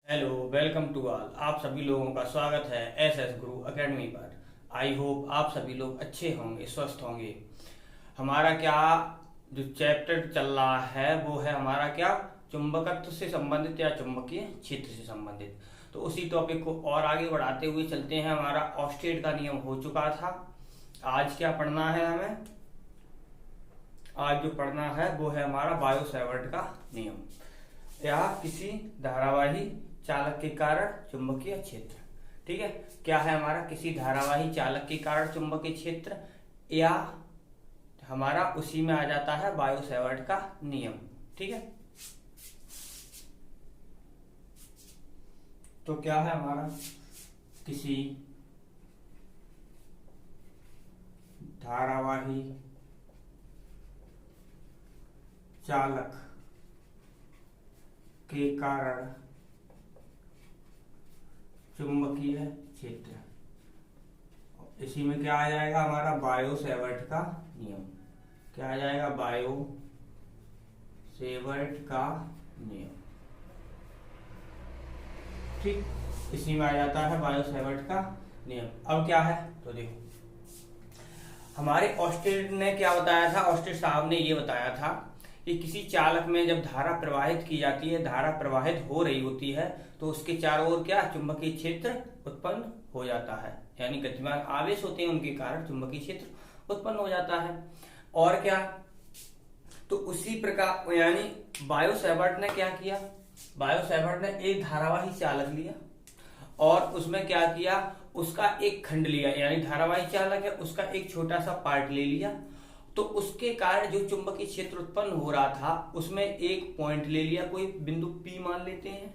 Hello, welcome to all. आप सभी लोगों का स्वागत है एस एस गुरु एकेडमी पर। आई होप आप सभी लोग अच्छे होंगे, स्वस्थ होंगे। हमारा क्या जो चैप्टर चल रहा है वो है हमारा क्या, चुंबकत्व से संबंधित या चुंबकीय क्षेत्र से संबंधित। तो उसी टॉपिक को और आगे बढ़ाते हुए चलते हैं। हमारा ऑस्टेड का नियम हो चुका था। आज क्या पढ़ना है हमें? आज जो पढ़ना है वो है हमारा बायो सेवर्ट का नियम, या किसी धारावाही चालक के कारण चुंबकीय क्षेत्र। ठीक है, क्या है हमारा? किसी धारावाही चालक के कारण चुंबकीय क्षेत्र, या हमारा उसी में आ जाता है बायो सेवर्ट का नियम। ठीक है, तो क्या है हमारा? किसी धारावाही चालक के कारण चुंबकीय क्षेत्र, इसी में क्या आ जाएगा हमारा? बायो सेवर्ट का नियम। क्या आ जाएगा? बायो सेवर्ट का नियम। ठीक, इसी में आ जाता है बायो सेवर्ट का नियम। अब क्या है तो देखो, हमारे ऑस्टेड ने क्या बताया था? ऑस्टेड साहब ने ये बताया था कि किसी चालक में जब धारा प्रवाहित की जाती है, धारा प्रवाहित हो रही होती है, तो उसके चारों ओर क्या चुंबकीय क्षेत्र उत्पन्न हो जाता है। यानी गतिमान आवेश होते हैं, उनके कारण चुंबकीय क्षेत्र उत्पन्न हो जाता है। और क्या, तो उसी प्रकार यानी बायो सेवर्ट ने क्या किया? बायो सेवर्ट ने एक धारावाही चालक लिया और उसमें क्या किया? उसका एक खंड लिया, यानी धारावाही चालक है उसका एक छोटा सा पार्ट ले लिया। तो उसके कारण जो चुंबकीय क्षेत्र उत्पन्न हो रहा था उसमें एक पॉइंट ले लिया, कोई बिंदु P मान लेते हैं।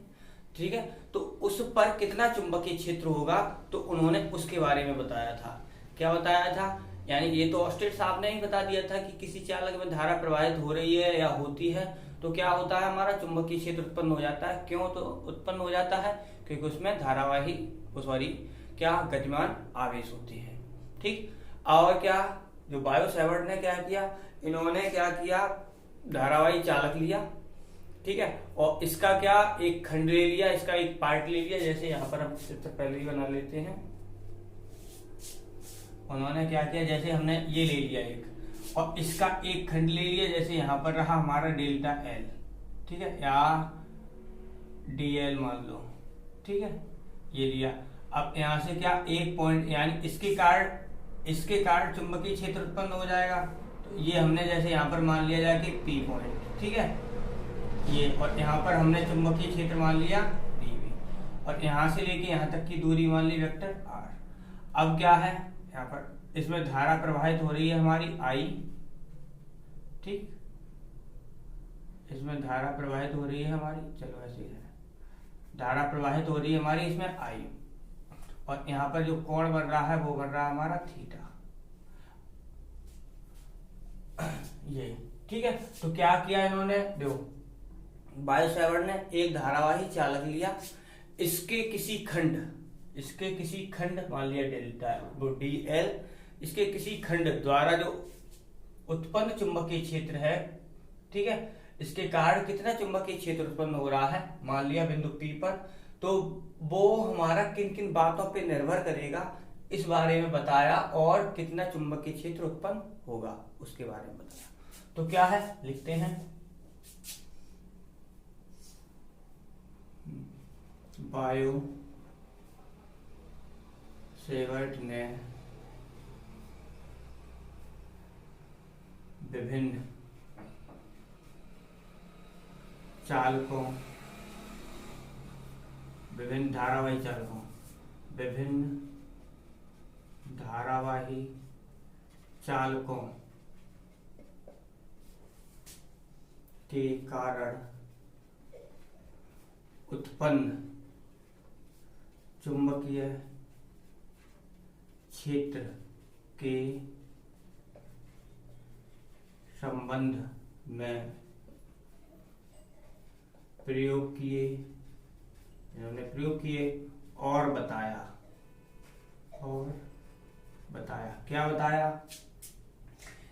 ठीक है, तो उस पर कितना चुंबकीय क्षेत्र होगा तो उन्होंने उसके बारे में बताया था। क्या बताया था? यानी ये तो ऑस्टेड साहब ने ही बता दिया था कि किसी चालक में धारा प्रवाहित हो रही है या होती है तो क्या होता है, हमारा चुंबकीय क्षेत्र उत्पन्न हो जाता है। क्यों तो उत्पन्न हो जाता है? क्योंकि उसमें धारावाही सॉरी क्या गतिमान आवेश होते हैं। ठीक, और क्या, जो बायो सेवर्ट ने क्या किया, इन्होंने क्या किया, धारावाही चालक लिया। ठीक है, और इसका क्या एक खंड ले लिया, इसका एक पार्ट ले लिया। जैसे यहाँ पर हम चित्र पहले ही बना लेते हैं। उन्होंने क्या किया, जैसे हमने ये ले लिया एक, और इसका एक खंड ले लिया। जैसे यहाँ पर रहा हमारा डेल्टा एल, ठीक है, या डीएल मान लो। ठीक है, ये लिया। अब यहाँ से क्या एक पॉइंट, यानी इसके कारण चुंबकीय क्षेत्र उत्पन्न हो जाएगा। तो ये हमने जैसे यहाँ पर मान लिया जाए कि पी पॉइंट। ठीक है, ये, और यहाँ पर हमने चुंबकीय क्षेत्र मान लिया डीवी, और यहाँ से लेके यहाँ तक की दूरी मान ली वेक्टर आर। अब क्या है, यहाँ पर इसमें धारा प्रवाहित हो रही है हमारी आई। ठीक, इसमें धारा प्रवाहित हो रही है हमारी, चलो ऐसे ही है, धारा प्रवाहित हो रही है हमारी इसमें आई, और यहाँ पर जो कोण बन रहा है वो बन रहा है हमारा थीटा। ये ठीक है, तो क्या किया इन्होंने, देखो बायो सेवर्ट ने एक धारावाही चालक लिया, इसके किसी खंड मान लिया डेल्टा वो डी एल, इसके किसी खंड द्वारा जो उत्पन्न चुंबकीय क्षेत्र है, ठीक है, इसके कारण कितना चुंबकीय क्षेत्र उत्पन्न हो रहा है मान लिया बिंदु P पर। तो वो हमारा किन किन बातों पे निर्भर करेगा इस बारे में बताया, और कितना चुंबकीय क्षेत्र उत्पन्न होगा उसके बारे में बताया। तो क्या है लिखते हैं, बायो सेवर्ट ने विभिन्न चालकों, विभिन्न धारावाही चालकों के कारण उत्पन्न चुंबकीय क्षेत्र के संबंध में प्रयोग किए और बताया। क्या बताया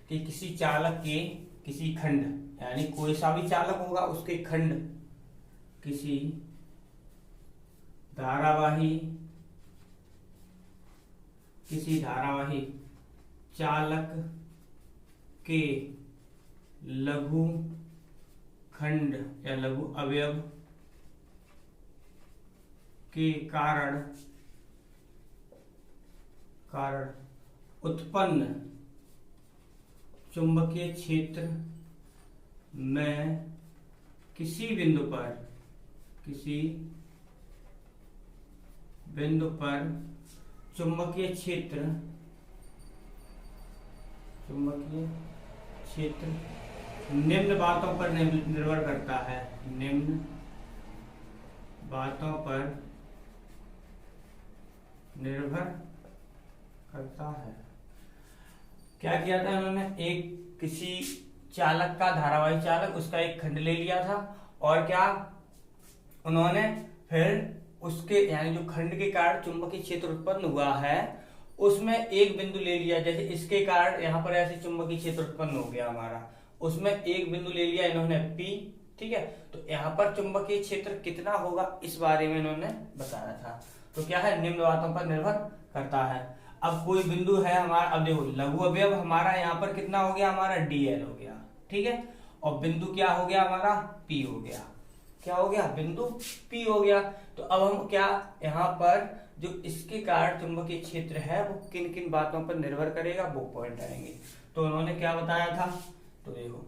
कि किसी चालक के किसी खंड, यानी कोई सा भी चालक होगा उसके खंड, किसी धारावाही, किसी धारावाही चालक के लघु खंड या लघु अवयव के कारण उत्पन्न चुंबकीय क्षेत्र में किसी बिंदु पर चुंबकीय क्षेत्र निम्न बातों पर निर्भर करता है। निम्न बातों पर निर्भर करता है। क्या किया था उन्होंने, एक किसी चालक का, धारावाही चालक, उसका एक खंड ले लिया था और क्या उन्होंने फिर उसके यानी जो खंड के कारण चुंबकीय क्षेत्र उत्पन्न हुआ है उसमें एक बिंदु ले लिया। जैसे इसके कारण यहाँ पर ऐसे चुंबकीय क्षेत्र उत्पन्न हो गया हमारा, उसमें एक बिंदु ले लिया इन्होंने P, ठीक है। तो यहाँ पर चुंबकीय क्षेत्र कितना होगा इस बारे में इन्होंने बताया था। तो क्या है, निम्न बातों पर निर्भर करता है। अब कोई बिंदु है हमारा, अब देखो लघु अवयव हमारा यहाँ पर कितना हो गया, हमारा DL हो गया, ठीक है। और बिंदु क्या हो गया हमारा, P हो गया। क्या हो गया, बिंदु P हो गया। तो अब हम क्या यहाँ पर जो इसके कारण चुंबकीय क्षेत्र है वो किन किन बातों पर निर्भर करेगा वो पॉइंट आएंगे। तो उन्होंने क्या बताया था, तो देखो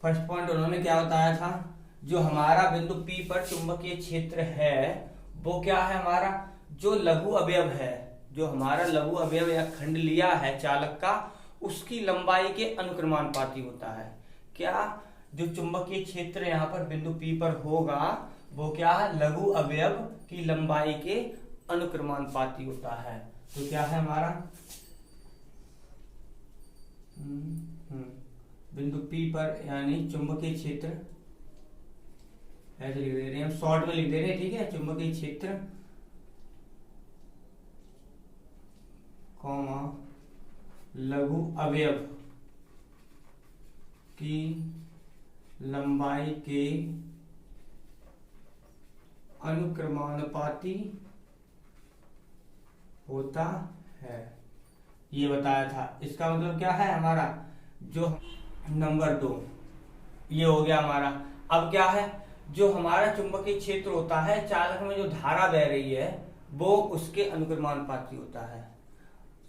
फर्स्ट पॉइंट उन्होंने क्या बताया था, जो हमारा बिंदु P पर चुंबकीय क्षेत्र है वो क्या है, हमारा जो लघु अवयव है, जो हमारा लघु अवयव या खंड लिया है चालक का, उसकी लंबाई के अनुक्रमानुपाती होता है। क्या, जो चुंबकीय क्षेत्र यहाँ पर बिंदु P पर होगा वो क्या है, लघु अवयव की लंबाई के अनुक्रमानुपाती होता है। तो क्या है हमारा बिंदु P पर यानी चुंबकीय क्षेत्र, ऐसे लिख दे रहे हैं हम, शॉर्ट में लिख दे रहे हैं, ठीक है। चुंबकीय क्षेत्र कॉमा लघु अवयव की लंबाई के अनुक्रमानुपाती होता है, ये बताया था। इसका मतलब क्या है हमारा, जो नंबर 2 ये हो गया हमारा। अब क्या है, जो हमारा चुंबकीय क्षेत्र होता है चालक में जो धारा बह रही है वो उसके अनुक्रमानुपाती होता है।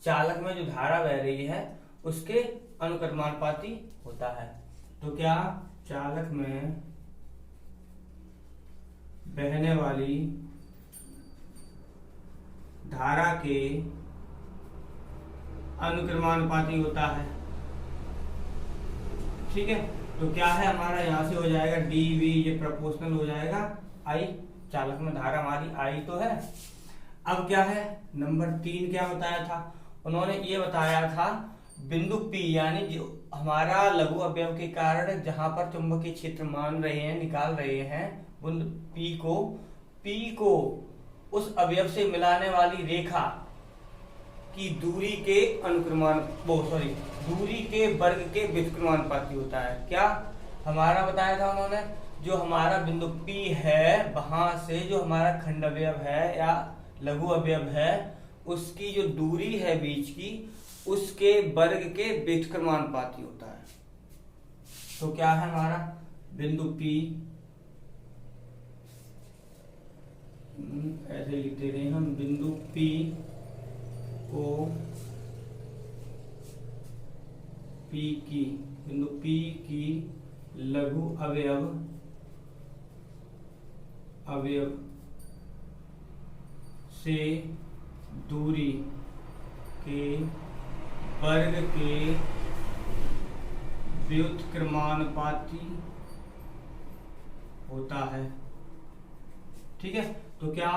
चालक में जो धारा बह रही है उसके अनुक्रमानुपाती होता है। तो क्या, चालक में बहने वाली धारा के अनुक्रमानुपाती होता है, ठीक है। तो क्या है हमारा, यहां से हो जाएगा dV, ये प्रोपोर्शनल हो जाएगा I, चालक में धारा हमारी I तो है। अब क्या है, नंबर 3 क्या बताया था उन्होंने, ये बताया था बिंदु P यानी जो हमारा लघु अवयव के कारण जहां पर चुंबकीय क्षेत्र मान रहे हैं, निकाल रहे हैं, बिंदु P को उस अवयव से मिलाने वाली रेखा की दूरी के दूरी के वर्ग के व्युत्क्रमानुपाती होता है। क्या हमारा बताया था उन्होंने, जो हमारा बिंदु P है वहां से जो हमारा खंड अवयव है या लघु अवयव है उसकी जो दूरी है बीच की, उसके वर्ग के व्युत्क्रमानुपाती होता है। तो क्या है हमारा बिंदु P, ऐसे लिखते रहे हम, बिंदु P को बिंदु P की लघु अवयव से दूरी के वर्ग के व्युत्क्रमानुपाती होता है, ठीक है। तो क्या,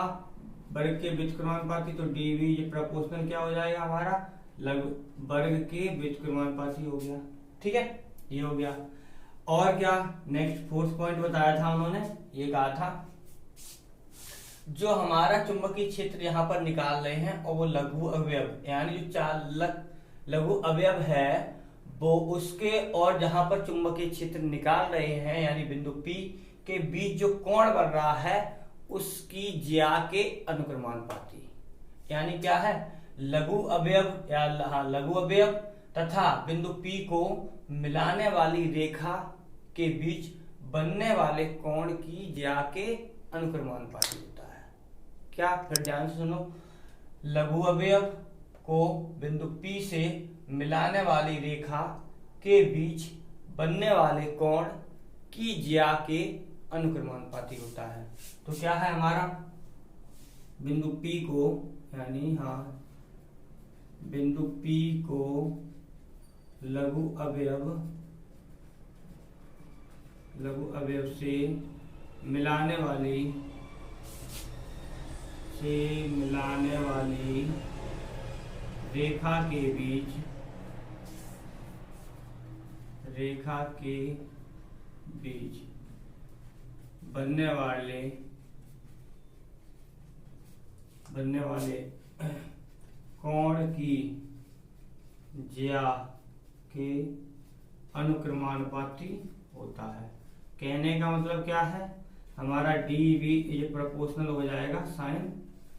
वर्ग के व्युत्क्रमानुपाती, तो dV ये प्रोपोर्शनल क्या हो जाएगा हमारा, वर्ग के व्युत्क्रमानुपाती हो गया, ठीक है, ये हो गया। और क्या, नेक्स्ट 4th पॉइंट बताया था उन्होंने, ये कहा था जो हमारा चुंबकीय क्षेत्र यहाँ पर निकाल रहे हैं और वो लघु अवयव यानी जो चालक लघु अवयव है वो उसके और जहां पर चुंबकीय क्षेत्र निकाल रहे हैं यानी बिंदु P के बीच जो कोण बन रहा है उसकी ज्या के अनुक्रमानुपाती। यानी क्या है, लघु अवयव या लघु अवयव तथा बिंदु P को मिलाने वाली रेखा के बीच बनने वाले कोण की ज्या के अनुक्रमानुपाती होता है। क्या, फिर ध्यान से सुनो, लघु अवयव को बिंदु P से मिलाने वाली रेखा के बीच बनने वाले कोण की ज्या के अनुक्रमानुपाती होता है। तो क्या है हमारा, बिंदु P को यानी बिंदु P को लघु अवयव से मिलाने वाली रेखा के बीच बनने वाले कोण की ज्या के अनुक्रमानुपाती होता है। कहने का मतलब क्या है, हमारा डी वी इज प्रोपोर्शनल हो जाएगा साइन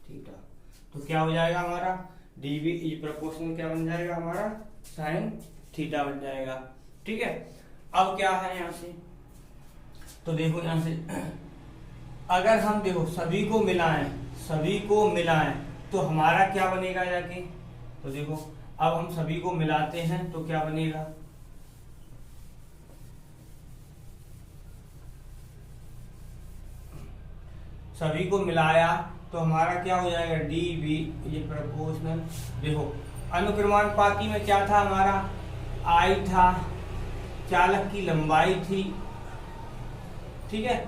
थीटा। तो क्या हो जाएगा हमारा, डी वी इज प्रोपोर्शनल क्या बन जाएगा हमारा, साइन थीटा बन जाएगा। ठीक है, अब क्या है यहां से, तो देखो यहां से अगर हम देखो सभी को मिलाएं तो हमारा क्या बनेगा जाके, तो देखो अब हम सभी को मिलाते हैं तो क्या बनेगा, सभी को मिलाया तो हमारा क्या हो जाएगा, डी वी ये प्रोपोर्शनल। देखो अनुक्रमानुपाती में क्या था हमारा, आई था, चालक की लंबाई थी, ठीक है,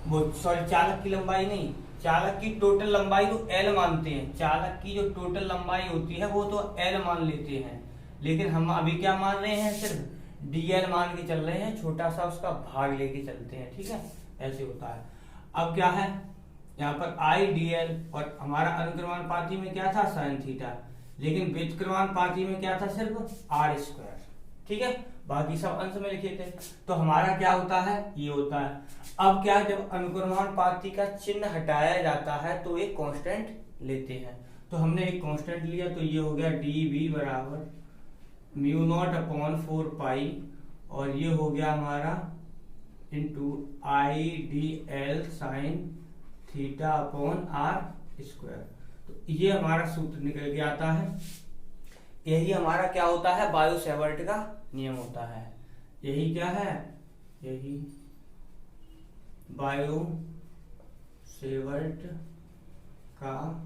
वो सॉरी चालक की लंबाई नहीं, चालक की टोटल लंबाई को एल मानते हैं। चालक की जो टोटल लंबाई होती है वो तो एल मान लेते हैं, लेकिन हम अभी क्या मान रहे हैं, सिर्फ डीएल मान के चल रहे हैं, छोटा सा उसका भाग लेके चलते हैं। ठीक है, ऐसे होता है। अब क्या है यहाँ पर आई डी एल, और हमारा अनुक्रमानुपाती में क्या था साइन थीटा, लेकिन व्युत्क्रमानुपाती में क्या था सिर्फ आर स्क्वायर। ठीक है, बाकी सब अंश में लिखे थे। तो हमारा क्या होता है, ये होता है। अब क्या, जब अनुक्रमानुपाती का चिन्ह हटाया जाता है तो एक कांस्टेंट लेते हैं। तो हमने एक कांस्टेंट लिया तो ये हो गया डी वी बराबर म्यू नॉट अपॉन 4 पाई, और ये हो गया हमारा into I D L sine theta upon R square. तो ये हमारा सूत्र निकल के आता है। यही हमारा क्या होता है, बायो-सेवर्ट का नियम होता है। यही क्या है, यही बायो-सेवर्ट का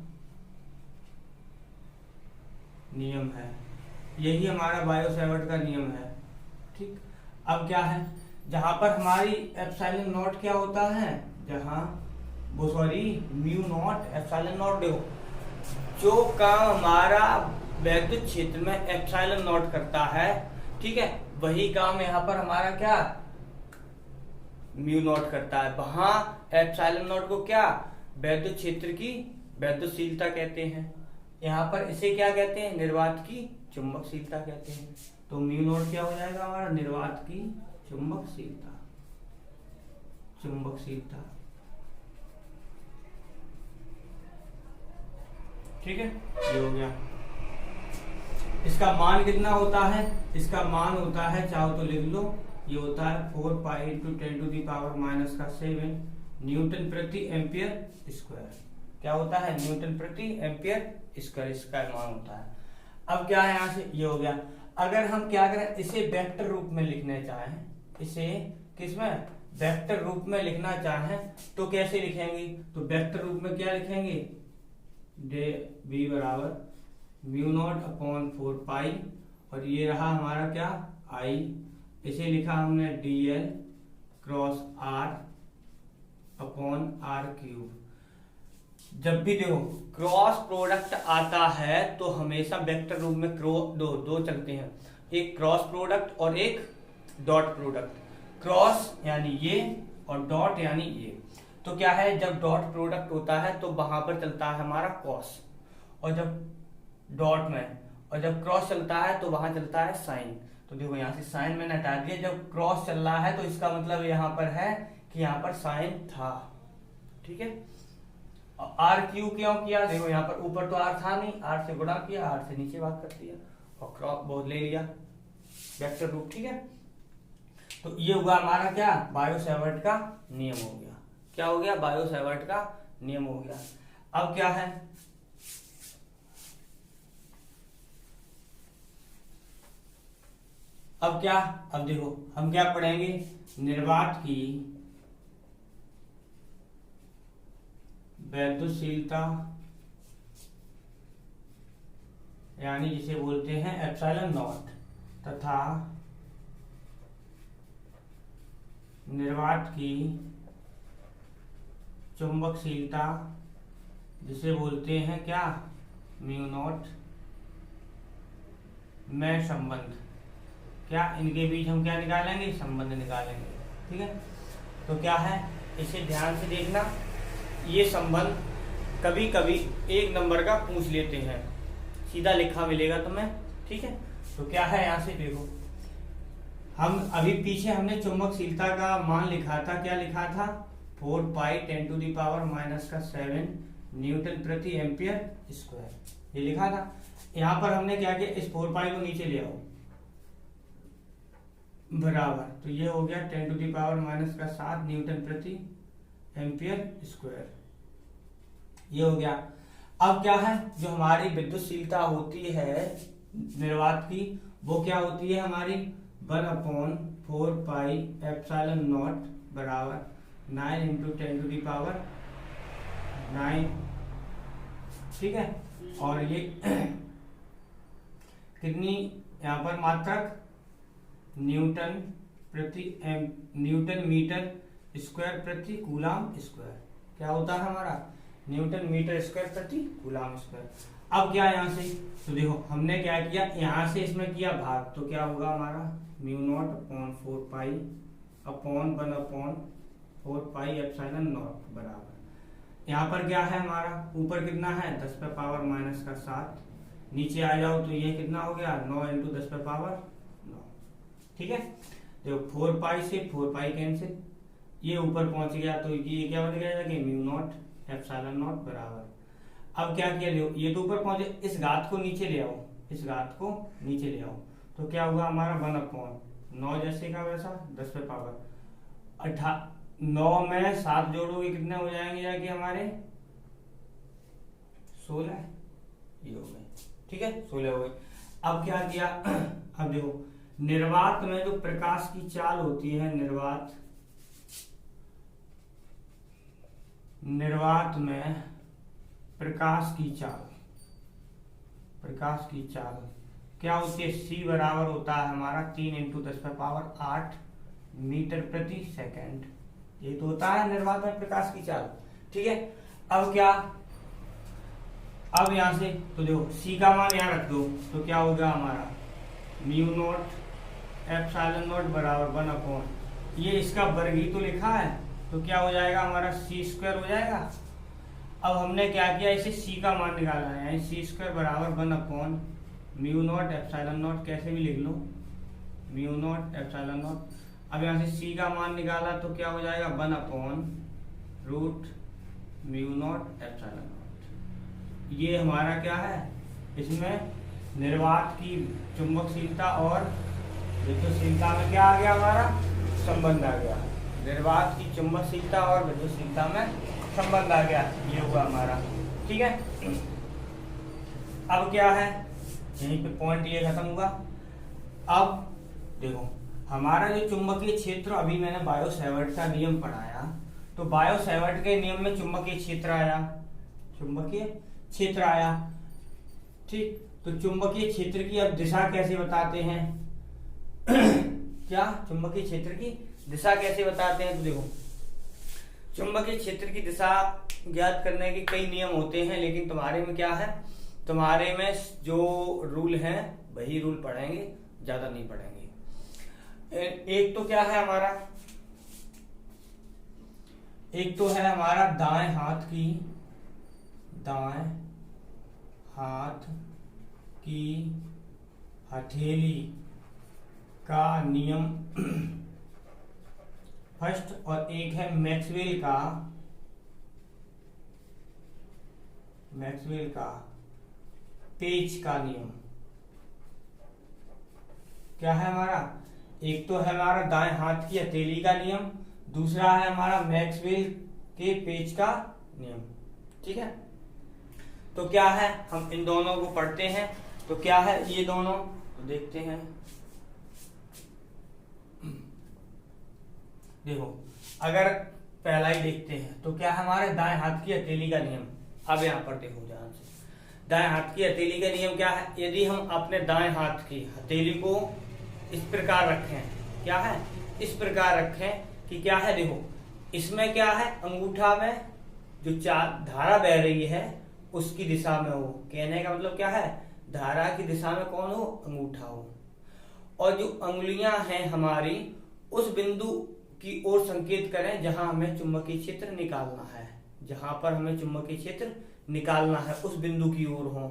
नियम है, यही हमारा बायो-सेवर्ट का नियम है। ठीक, अब क्या है, जहां पर हमारी एप्सिलॉन नॉट क्या होता है, जहां वो sorry mu naught epsilon not, देखो जो काम हमारा वैद्युत क्षेत्र में एप्सिलॉन नॉट करता है, ठीक है, वही काम यहाँ पर हमारा क्या म्यू नॉट करता है। वहां एप्सिलॉन नॉट को क्या वैद्युत क्षेत्र की वैद्युतशीलता कहते हैं, यहाँ पर इसे क्या कहते हैं, निर्वात की चुंबकशीलता कहते हैं। तो म्यू नॉट क्या हो जाएगा हमारा, निर्वात की चुंबकशीलता। ठीक है, ये हो गया। इसका मान कितना होता है, इसका मान होता है, चाहो तो लिख लो, ये होता है 4 पाई इंटू 10⁻⁻⁷ न्यूटन प्रति एम्पियर स्क्वायर। क्या होता है, न्यूटन प्रति एम्पियर स्क्वायर, इसका मान होता है। अब क्या है, यहाँ से ये हो गया। अगर हम क्या करें, इसे वेक्टर रूप में लिखना चाहें, इसे किसमें वेक्टर रूप में लिखना चाहें तो कैसे लिखेंगे, तो वेक्टर रूप में क्या लिखेंगे, डे वी बराबर म्यू नॉट अपॉन 4 पाई, और ये रहा हमारा क्या आई, इसे लिखा हमने D L cross R upon R cube. जब भी देखो क्रॉस प्रोडक्ट आता है तो हमेशा वेक्टर रूप में दो चलते हैं, एक क्रॉस प्रोडक्ट और एक डॉट प्रोडक्ट। क्रॉस यानी ये और डॉट यानी ये। तो क्या है, जब डॉट प्रोडक्ट होता है तो वहां पर चलता है हमारा कॉस, और जब डॉट में, और जब क्रॉस चलता है तो वहां चलता है साइन। तो देखो यहाँ से साइन मैंने हटा दिया, जब क्रॉस चल रहा है तो इसका मतलब यहाँ पर है कि यहाँ पर साइन था। ठीक है, आर क्यू क्यों किया, देखो यहाँ पर ऊपर तो आर था नहीं, आर से गुणा किया, आर से नीचे बात कर दिया और क्रॉस बहुत ले लिया वेक्टर रूप। ठीक है, तो ये हुआ हमारा क्या, बायो-सैवर्ट का नियम हो गया। क्या हो गया, बायो-सैवर्ट का नियम हो गया। अब क्या है, अब क्या, अब देखो हम क्या पढ़ेंगे, निर्वात की वैद्युतशीलता यानी जिसे बोलते हैं एप्सिलॉन नॉट, तथा निर्वात की चुंबकशीलता जिसे बोलते हैं क्या, म्यू नॉट में संबंध। क्या इनके बीच हम क्या निकालेंगे, संबंध निकालेंगे। ठीक है, तो क्या है, इसे ध्यान से देखना, ये संबंध कभी कभी एक नंबर का पूछ लेते हैं, सीधा लिखा मिलेगा तुम्हें। ठीक है, तो क्या है, यहाँ से देखो, हम अभी पीछे हमने चुंबकशीलता का मान लिखा था, क्या लिखा था, 4 पाई 10⁻⁻⁷ न्यूटन प्रति एम्पियर स्क्वायर, ये लिखा था। यहाँ पर हमने क्या किया, इस 4 पाई को नीचे ले आओ बराबर, तो ये हो गया 10⁻⁻⁷ न्यूटन प्रति एम्पियर स्क्वायर, ये हो गया। अब क्या है, जो हमारी विद्युतशीलता होती है निर्वात की, वो क्या होती है हमारी, 1/4 पाई एप्सिलॉन नॉट बराबर 9 × 10⁹। ठीक है, और ये कितनी यहाँ पर मात्रक, न्यूटन मीटर स्क्वायर प्रति कूलाम स्क्वायर, क्या होता है हमारा, न्यूटन मीटर स्क्वायर प्रति कूलाम स्क्वायर। अब क्या यहाँ से, तो देखो हमने क्या किया, यहाँ से इसमें किया भाग, तो क्या होगा हमारा, mu naught upon 4 pi upon 1/4 pi epsilon not बराबर, यहाँ पर क्या है हमारा, ऊपर कितना है 10⁻⁻⁷, नीचे आ जाओ तो ये कितना हो गया, 9 × 10⁻⁹। ठीक है, देखो 4 पाई से 4 पाई कैंसिल, ये ऊपर पहुंच गया, तो ये क्या बन गया कि म्यू नॉट एप्सिलॉन नॉट बराबर। अब क्या किया, देखो ये तो ऊपर पहुंचे, इस घात को नीचे ले आओ, इस घात को नीचे ले आओ, तो क्या हुआ हमारा 1/9 जैसे का वैसा 10⁻। 9 में 7 जोड़ोगे कितने हो जाएंगे जाके हमारे, 16, ये हो गए। ठीक है, 16 हो गए। अब क्या किया, अब देखो निर्वात में जो प्रकाश की चाल होती है, निर्वात में प्रकाश की चाल क्या होती है, c बराबर होता है हमारा 3 × 10⁸ मीटर प्रति सेकंड, ये तो होता है निर्वात में प्रकाश की चाल। ठीक है, अब क्या, अब यहां से तो देखो c का मान यहाँ रख दो, तो क्या होगा हमारा, म्यू नॉट एप्सिलॉन नॉट बराबर 1/, ये इसका वर्ग ही तो लिखा है, तो क्या हो जाएगा हमारा c² हो जाएगा। अब हमने क्या किया, इसे c का मान निकाला है, c² बराबर 1/, म्यू नॉट एप्सिलॉन नॉट, कैसे भी लिख लो, म्यू नॉट एप्सिलॉन नॉट। अब यहाँ से c का मान निकाला तो क्या हो जाएगा 1/√, म्यू नॉट एप्सिलॉन नॉट। ये हमारा क्या है, इसमें निर्वात की चुंबकशीलता और विद्युतशीलता में क्या आ गया, हमारा संबंध आ गया, निर्वात की चुंबकशीलता और विद्युतशीलता में संबंध आ गया, ये हुआ हमारा। ठीक है, अब क्या है, यहीं पे पॉइंट ये खत्म हुआ। अब देखो हमारा जो चुंबकीय क्षेत्र, अभी मैंने बायो-सैवर्ट का नियम पढ़ाया, तो बायो-सैवर्ट के नियम में चुंबकीय क्षेत्र आया। ठीक, तो चुंबकीय क्षेत्र की अब दिशा कैसे बताते हैं क्या, चुंबकीय क्षेत्र की दिशा कैसे बताते हैं, तो देखो चुंबकीय क्षेत्र की दिशा ज्ञात करने के कई नियम होते हैं, लेकिन तुम्हारे में क्या है, तुम्हारे में जो रूल हैं वही रूल पढ़ेंगे, ज्यादा नहीं पढ़ेंगे। एक तो क्या है हमारा, एक तो है हमारा दाएं हाथ की हथेली का नियम फर्स्ट, और एक है मैक्सवेल का पेच का नियम। क्या है हमारा? एक तो है हमारा दाएं हाथ की हथेली का नियम, दूसरा है हमारा मैक्सवेल के पेच का नियम। ठीक है, तो क्या है, हम इन दोनों को पढ़ते हैं। तो क्या है ये दोनों, तो देखते हैं। देखो, अगर पहला ही देखते हैं तो क्या है हमारे दाएं हाथ की हथेली का नियम। अब यहां पर देखो ध्यान से, दाएं हाथ की हथेली का नियम क्या है? यदि हम अपने दाएं हाथ की हथेली को इस प्रकार रखें, क्या है, इस प्रकार रखें कि क्या है, देखो इसमें क्या है, अंगूठा में जो धारा बह रही है उसकी दिशा में हो। कहने का मतलब क्या है, धारा की दिशा में कौन हो? अंगूठा हो। और जो अंगुलियां हैं हमारी उस बिंदु की ओर संकेत करें जहां हमें चुंबकीय क्षेत्र निकालना है, जहां पर हमें चुंबकीय क्षेत्र निकालना है उस बिंदु की ओर हो।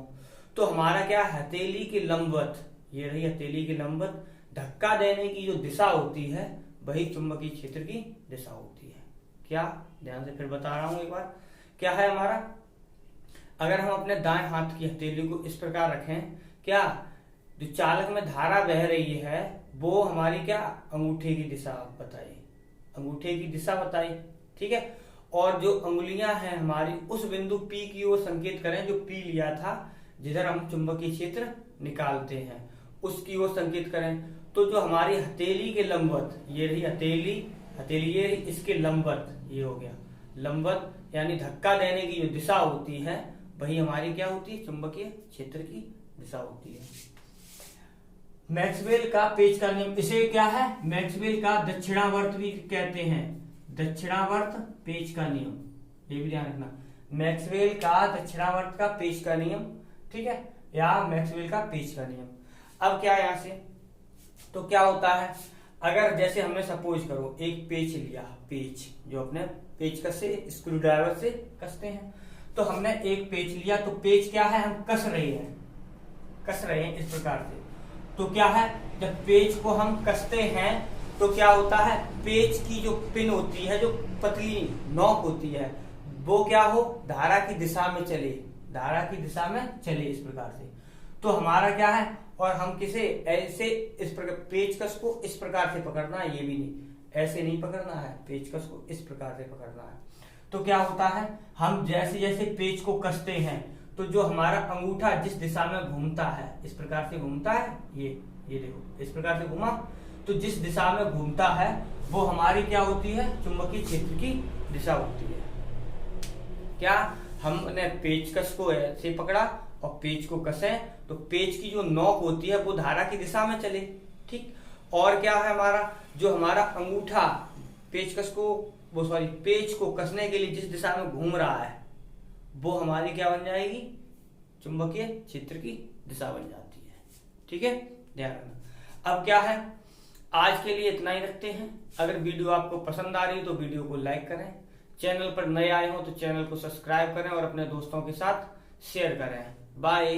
तो हमारा क्या, हथेली के लंबवत, ये रही हथेली के लंबवत, धक्का देने की जो दिशा होती है वही चुंबकीय क्षेत्र की दिशा होती है। क्या, ध्यान से फिर बता रहा हूं एक बार, क्या है हमारा, अगर हम अपने दाएं हाथ की हथेली को इस प्रकार रखें, क्या, जो चालक में धारा बह रही है वो हमारी क्या, अंगूठे की दिशा बताई, अंगूठे की दिशा बताई। ठीक है, और जो अंगुलियां हैं हमारी उस बिंदु P की ओर संकेत करें, जो P लिया था जिधर हम चुंबकीय क्षेत्र निकालते हैं उसकी ओर संकेत करें। तो जो हमारी हथेली के लंबवत, ये रही हथेली, ये रही इसके लंबवत, ये हो गया लंबवत, यानी धक्का देने की जो दिशा होती है वही हमारी क्या होती है, चुंबकीय क्षेत्र की दिशा होती है। मैक्सवेल का पेच का नियम, इसे क्या है, मैक्सवेल का दक्षिणावर्त भी कहते हैं, दक्षिणावर्त पेच का नियम, ये भी ध्यान रखना, मैक्सवेल का दक्षिणावर्त का पेच का नियम। ठीक है, या मैक्सवेल का पेच का नियम। अब क्या यहां से, तो क्या होता है, अगर जैसे हमने सपोज करो एक पेच लिया, पेच जो अपने पेचकस से स्क्रू ड्राइवर से कसते हैं, तो हमने एक पेच लिया, तो पेच क्या है, हम कस रहे हैं इस प्रकार से। तो क्या है, जब पेच को हम कसते हैं तो क्या होता है, पेच की जो पिन होती है, जो पतली नोक होती है, वो क्या हो, धारा की दिशा में चले, धारा की दिशा में चले इस प्रकार से। तो हमारा क्या है, और हम किसे ऐसे इस प्रकार पेचकस को इस प्रकार से पकड़ना है, ये भी नहीं, ऐसे नहीं पकड़ना है, पेचकस को इस प्रकार से पकड़ना है। तो क्या होता है, हम जैसे जैसे पेच को कसते हैं तो जो हमारा अंगूठा जिस दिशा में घूमता है, इस प्रकार से घूमता है, ये देखो इस प्रकार से घूमा, तो जिस दिशा में घूमता है वो हमारी क्या होती है, चुंबकीय क्षेत्र की दिशा होती है। क्या, हमने पेचकस को ऐसे पकड़ा और पेच को कसे, तो पेच की जो नोक होती है वो धारा की दिशा में चले। ठीक, और क्या है हमारा, जो हमारा अंगूठा पेचकस को, वो सॉरी पेच को कसने के लिए जिस दिशा में घूम रहा है वो हमारी क्या बन जाएगी, चुंबकीय क्षेत्र की दिशा बन जाती है। ठीक है, ध्यान रखना। अब क्या है, आज के लिए इतना ही रखते हैं। अगर वीडियो आपको पसंद आ रही है तो वीडियो को लाइक करें, चैनल पर नए आए हो तो चैनल को सब्सक्राइब करें और अपने दोस्तों के साथ शेयर करें। बाय।